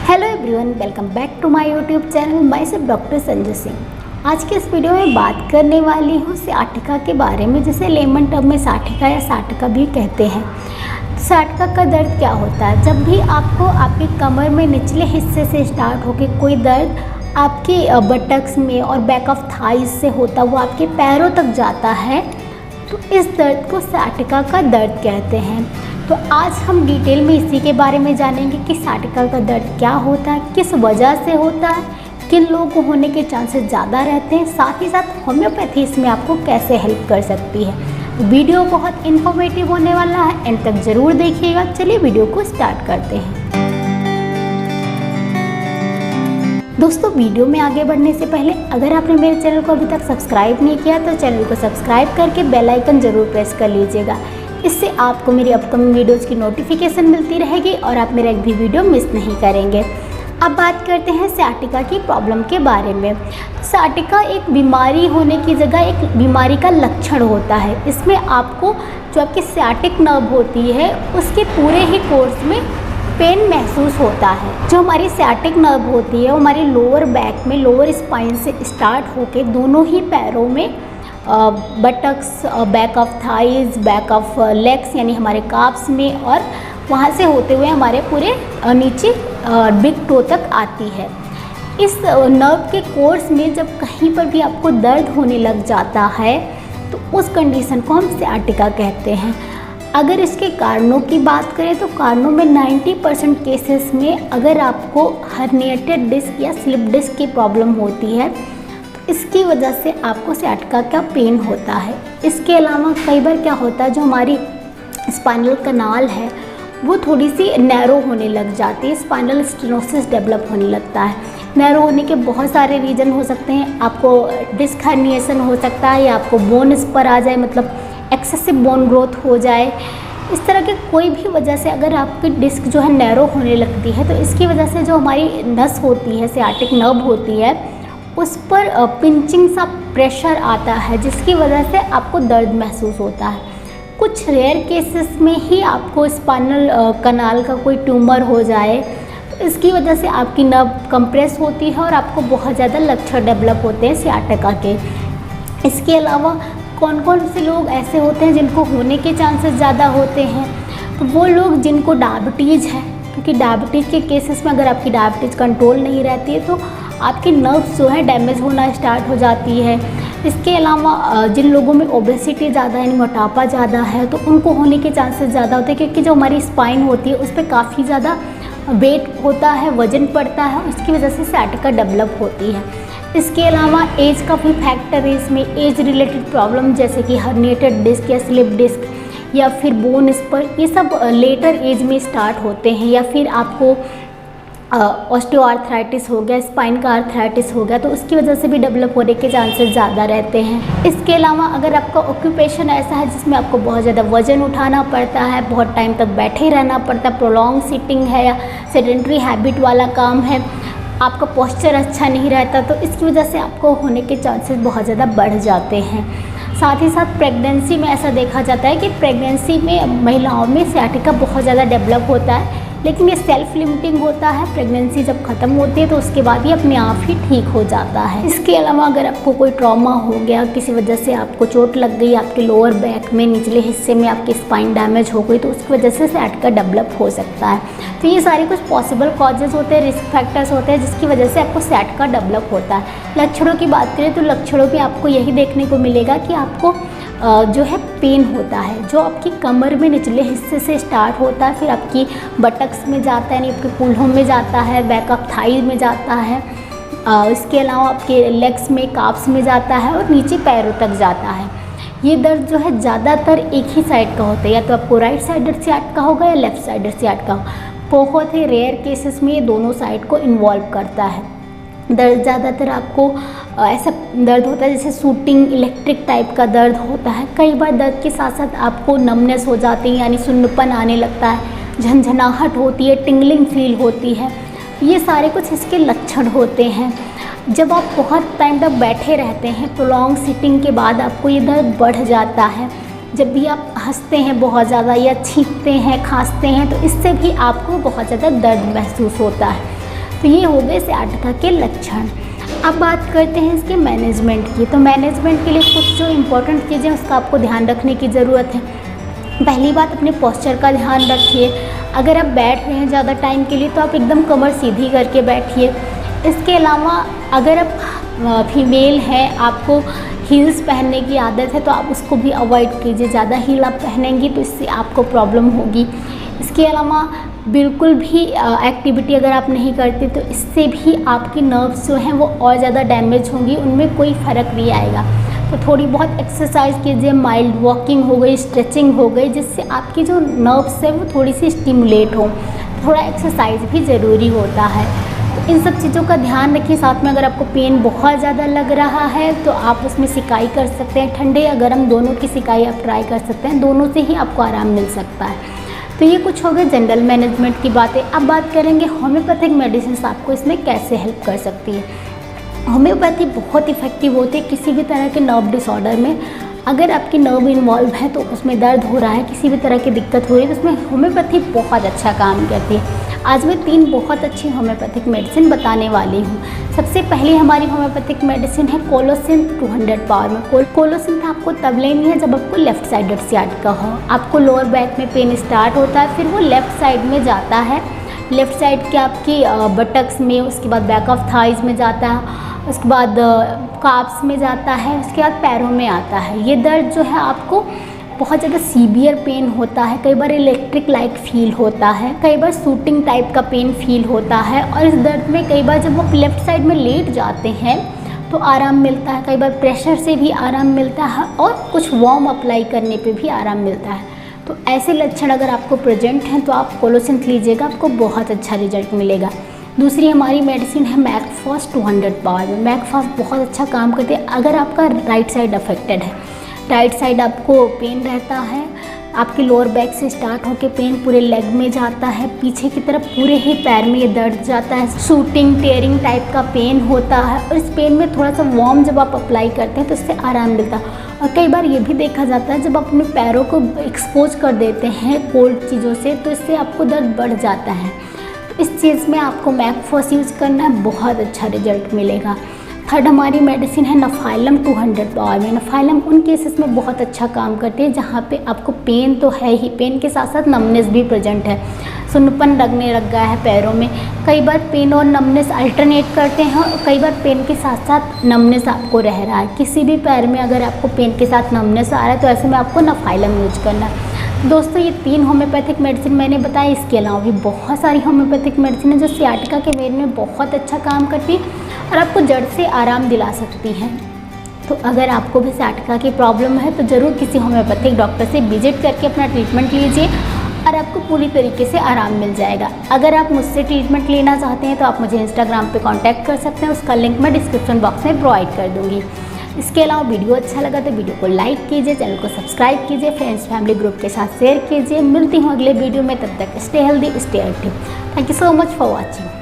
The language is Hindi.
Hello everyone, welcome back to my YouTube channel. मैं सिर्फ डॉक्टर संजय सिंह। आज के इस वीडियो में बात करने वाली हूँ सciatica के बारे में, जिसे लेमन टर्म में sciatica या sciatica भी कहते हैं। sciatica का दर्द क्या होता है? जब भी आपको आपके कमर में निचले हिस्से से स्टार्ट होकर कोई दर्द आपके बटक्स में और बैक ऑफ थाइज से होता हुआ आपके पैरों तक जाता है, तो इस दर्द को sciatica का दर्द कहते हैं। तो आज हम डिटेल में इसी के बारे में जानेंगे कि sciatica का दर्द क्या होता है, किस वजह से होता है, किन लोगों को होने के चांसेस ज़्यादा रहते हैं, साथ ही साथ होम्योपैथी इसमें आपको कैसे हेल्प कर सकती है। वीडियो बहुत इन्फॉर्मेटिव होने वाला है, एंड तक ज़रूर देखिएगा। चलिए वीडियो को स्टार्ट करते हैं। दोस्तों, वीडियो में आगे बढ़ने से पहले अगर आपने मेरे चैनल को अभी तक सब्सक्राइब नहीं किया तो चैनल को सब्सक्राइब करके बेल आइकन ज़रूर प्रेस कर लीजिएगा। इससे आपको मेरी अपकमिंग वीडियोज़ की नोटिफिकेशन मिलती रहेगी और आप मेरा एक भी वीडियो मिस नहीं करेंगे। अब बात करते हैं sciatica की प्रॉब्लम के बारे में। sciatica एक बीमारी होने की जगह एक बीमारी का लक्षण होता है। इसमें आपको जो आपकी sciatic नर्व होती है उसके पूरे ही कोर्स में पेन महसूस होता है। जो हमारी sciatic नर्व होती है वो हमारे लोअर बैक में, लोअर स्पाइन से स्टार्ट होके दोनों ही पैरों में, buttocks, back of thighs, back of legs यानी हमारे काफ्स में, और वहाँ से होते हुए हमारे पूरे नीचे बिग टो तक आती है। इस नर्व के कोर्स में जब कहीं पर भी आपको दर्द होने लग जाता है तो उस कंडीशन को हम sciatica कहते हैं। अगर इसके कारणों की बात करें तो कारणों में 90% केसेस में अगर आपको हर्निएटेड डिस्क या स्लिप डिस्क की प्रॉब्लम होती है तो इसकी वजह से आपको sciatica का पेन होता है। इसके अलावा कई बार क्या होता है, जो हमारी स्पाइनल कनाल है वो थोड़ी सी नैरो होने लग जाती है, स्पाइनल स्टेनोसिस डेवलप होने लगता है। नैरो होने के बहुत सारे रीज़न हो सकते हैं। आपको डिस्क हर्निएशन हो सकता है, या आपको बोन्स पर आ जाए, मतलब एक्सेसिव बोन ग्रोथ हो जाए। इस तरह के कोई भी वजह से अगर आपकी डिस्क जो है नैरो होने लगती है तो इसकी वजह से जो हमारी नस होती है, sciatic नर्व होती है, उस पर पिंचिंग सा प्रेशर आता है, जिसकी वजह से आपको दर्द महसूस होता है। कुछ रेयर केसेस में ही आपको स्पाइनल कनाल का कोई ट्यूमर हो जाए तो इसकी वजह से आपकी नर्व कंप्रेस होती है और आपको बहुत ज़्यादा लक्षण डेवलप होते हैं sciatica के। इसके अलावा कौन कौन से लोग ऐसे होते हैं जिनको होने के चांसेस ज़्यादा होते हैं, तो वो लोग जिनको डायबिटीज़ है, क्योंकि डायबिटीज़ के केसेस में अगर आपकी डायबिटीज़ कंट्रोल नहीं रहती है तो आपकी नर्व्स जो है डैमेज होना स्टार्ट हो जाती है। इसके अलावा जिन लोगों में ओबेसिटी ज़्यादा यानी मोटापा ज़्यादा है तो उनको होने के चांसेस ज़्यादा होते हैं, क्योंकि जो हमारी स्पाइन होती है उस पर काफ़ी ज़्यादा वेट होता है, वजन पड़ता है, उसकी वजह से sciatica डेवलप होती है। इसके अलावा एज का भी फैक्टर है इसमें। एज रिलेटेड प्रॉब्लम जैसे कि हर्निएटेड डिस्क या स्लिप डिस्क या फिर बोन स्पर, ये सब लेटर एज में स्टार्ट होते हैं। या फिर आपको ऑस्टियोआर्थराइटिस हो गया, स्पाइन का आर्थराइटिस हो गया, तो उसकी वजह से भी डेवलप होने के चांसेस ज़्यादा रहते हैं। इसके अलावा अगर आपका ऑक्यूपेशन ऐसा है जिसमें आपको बहुत ज़्यादा वजन उठाना पड़ता है, बहुत टाइम तक बैठे रहना पड़ता है, प्रोलॉन्ग सिटिंग है या सेडेंट्री हैबिट वाला काम है, आपका पोस्चर अच्छा नहीं रहता, तो इसकी वजह से आपको होने के चांसेस बहुत ज़्यादा बढ़ जाते हैं। साथ ही साथ प्रेगनेंसी में ऐसा देखा जाता है कि प्रेगनेंसी में महिलाओं में sciatica बहुत ज़्यादा डेवलप होता है, लेकिन ये सेल्फ लिमिटिंग होता है। प्रेगनेंसी जब ख़त्म होती है तो उसके बाद ये अपने आप ही ठीक हो जाता है। इसके अलावा अगर आपको कोई ट्रॉमा हो गया, किसी वजह से आपको चोट लग गई, आपके लोअर बैक में निचले हिस्से में आपकी स्पाइन डैमेज हो गई, तो उसकी वजह से sciatica डेवलप हो सकता है। तो ये सारे कुछ पॉसिबल कॉजेज़ होते हैं, रिस्क फैक्टर्स होते हैं जिसकी वजह से आपको sciatica डेवलप होता है। लक्षणों की बात करें तो लक्षणों में आपको यही देखने को मिलेगा कि आपको जो है पेन होता है, जो आपकी कमर में निचले हिस्से से स्टार्ट होता है, फिर आपकी बटक्स में जाता है, यानी आपके कूल्हों में जाता है, बैक ऑफ थाई में जाता है, इसके अलावा आपके लेग्स में, काफ्स में जाता है और नीचे पैरों तक जाता है। ये दर्द जो है ज़्यादातर एक ही साइड का होता है, या तो आपको राइट साइडर sciatica होगा या लेफ़्ट साइडर sciatica होगा। बहुत ही रेयर केसेस में ये दोनों साइड को इन्वॉल्व करता है। दर्द ज़्यादातर आपको ऐसा दर्द होता है जैसे शूटिंग इलेक्ट्रिक टाइप का दर्द होता है। कई बार दर्द के साथ साथ आपको नमनेस हो जाती है, यानी सुन्नपन आने लगता है, झंझनाहट होती है, टिंगलिंग फील होती है। ये सारे कुछ इसके लक्षण होते हैं। जब आप बहुत टाइम तक बैठे रहते हैं, प्रोलॉन्ग सिटिंग के बाद आपको ये दर्द बढ़ जाता है। जब भी आप हंसते हैं बहुत ज़्यादा या छींकते हैं, खांसते हैं, तो इससे भी आपको बहुत ज़्यादा दर्द महसूस होता है। तो ये हो गए sciatica के लक्षण। अब बात करते हैं इसके मैनेजमेंट की। तो मैनेजमेंट के लिए कुछ जो इम्पोर्टेंट चीज़ें उसका आपको ध्यान रखने की ज़रूरत है। पहली बात, अपने पोस्चर का ध्यान रखिए। अगर आप बैठ रहे हैं ज़्यादा टाइम के लिए तो आप एकदम कमर सीधी करके बैठिए। इसके अलावा अगर आप फीमेल हैं, आपको हील्स पहनने की आदत है तो आप उसको भी अवॉइड कीजिए। ज़्यादा हील आप पहनेंगी तो इससे आपको प्रॉब्लम होगी। इसके अलावा बिल्कुल भी एक्टिविटी अगर आप नहीं करते तो इससे भी आपकी नर्व्स जो हैं वो और ज़्यादा डैमेज होंगी, उनमें कोई फ़र्क नहीं आएगा। तो थोड़ी बहुत एक्सरसाइज कीजिए, माइल्ड वॉकिंग हो गई, स्ट्रेचिंग हो गई, जिससे आपकी जो नर्व्स है वो थोड़ी सी स्टिमुलेट हो। थोड़ा एक्सरसाइज भी ज़रूरी होता है। तो इन सब चीज़ों का ध्यान रखिए। साथ में अगर आपको पेन बहुत ज़्यादा लग रहा है तो आप उसमें सिकाई कर सकते हैं। ठंडे या गर्म दोनों की सिकाई आप ट्राई कर सकते हैं, दोनों से ही आपको आराम मिल सकता है। तो ये कुछ हो गए जनरल मैनेजमेंट की बातें। अब बात करेंगे होम्योपैथिक मेडिसिन आपको इसमें कैसे हेल्प कर सकती है। होम्योपैथी बहुत इफ़ेक्टिव होती है किसी भी तरह के नर्व डिसऑर्डर में। अगर आपकी नर्व इन्वॉल्व है तो उसमें दर्द हो रहा है, किसी भी तरह की दिक्कत हो रही है तो उसमें होम्योपैथी बहुत अच्छा काम करती है। आज मैं 3 बहुत अच्छी होम्योपैथिक मेडिसिन बताने वाली हूँ। सबसे पहले हमारी होम्योपैथिक मेडिसिन है कोलोसिन 200 पावर में। कोलोसिन आपको तब लेनी है जब आपको लेफ्ट साइडेड sciatica हो। आपको लोअर बैक में पेन स्टार्ट होता है, फिर वो लेफ़्ट साइड में जाता है, लेफ़्ट साइड के आपकी बटक्स में, उसके बाद बैक ऑफ थाइज में जाता है, उसके बाद काफ्स में जाता है, उसके बाद पैरों में आता है। ये दर्द जो है आपको बहुत ज़्यादा सीवियर पेन होता है, कई बार इलेक्ट्रिक लाइक फील होता है, कई बार शूटिंग टाइप का पेन फील होता है। और इस दर्द में कई बार जब वो लेफ़्ट साइड में लेट जाते हैं तो आराम मिलता है, कई बार प्रेशर से भी आराम मिलता है और कुछ वार्म अप्लाई करने पे भी आराम मिलता है। तो ऐसे लक्षण अगर आपको प्रेजेंट हैं तो आप कोलोसिन लीजिएगा, आपको बहुत अच्छा रिजल्ट मिलेगा। दूसरी हमारी मेडिसिन है मैकफॉस 200 पावर में। मैकफॉस बहुत अच्छा काम करती है अगर आपका राइट साइड अफेक्टेड है, राइट साइड आपको पेन रहता है, आपके लोअर बैक से स्टार्ट होकर पेन पूरे लेग में जाता है, पीछे की तरफ पूरे ही पैर में ये दर्द जाता है, शूटिंग टेयरिंग टाइप का पेन होता है। और इस पेन में थोड़ा सा वार्म जब आप अप्लाई करते हैं तो इससे आराम मिलता है। और कई बार ये भी देखा जाता है जब आप अपने पैरों को एक्सपोज कर देते हैं कोल्ड चीज़ों से तो इससे आपको दर्द बढ़ जाता है। तो इस चीज़ में आपको मैकफॉस यूज़ करना है, बहुत अच्छा रिजल्ट मिलेगा। थर्ड हमारी मेडिसिन है नफाइलम 200 पावर में। नफाइलम उन केसेस में बहुत अच्छा काम करती है जहाँ पे आपको पेन तो है ही, पेन के साथ साथ नमनेस भी प्रेजेंट है, सुन्नपन लगने लग गया है पैरों में। कई बार पेन और नमनेस अल्टरनेट करते हैं और कई बार पेन के साथ साथ नमनेस आपको रह रहा है। किसी भी पैर में अगर आपको पेन के साथ नमनेस आ रहा है तो ऐसे में आपको नफाइलम यूज करना है। दोस्तों ये 3 होम्योपैथिक मेडिसिन मैंने बताई, इसके अलावा भी बहुत सारी होम्योपैथिक मेडिसिन है जो sciatica के वेर में बहुत अच्छा काम करती है और आपको जड़ से आराम दिला सकती हैं। तो अगर आपको भी sciatica की प्रॉब्लम है तो ज़रूर किसी होम्योपैथिक डॉक्टर से विजिट करके अपना ट्रीटमेंट लीजिए और आपको पूरी तरीके से आराम मिल जाएगा। अगर आप मुझसे ट्रीटमेंट लेना चाहते हैं तो आप मुझे इंस्टाग्राम पे कांटेक्ट कर सकते हैं, उसका लिंक मैं डिस्क्रिप्शन बॉक्स में प्रोवाइड कर दूँगी। इसके अलावा वीडियो अच्छा लगा तो वीडियो को लाइक कीजिए, चैनल को सब्सक्राइब कीजिए, फ्रेंड्स फैमिली ग्रुप के साथ शेयर कीजिए। मिलती हूँ अगले वीडियो में, तब तक stay healthy stay active. Thank you so much for watching.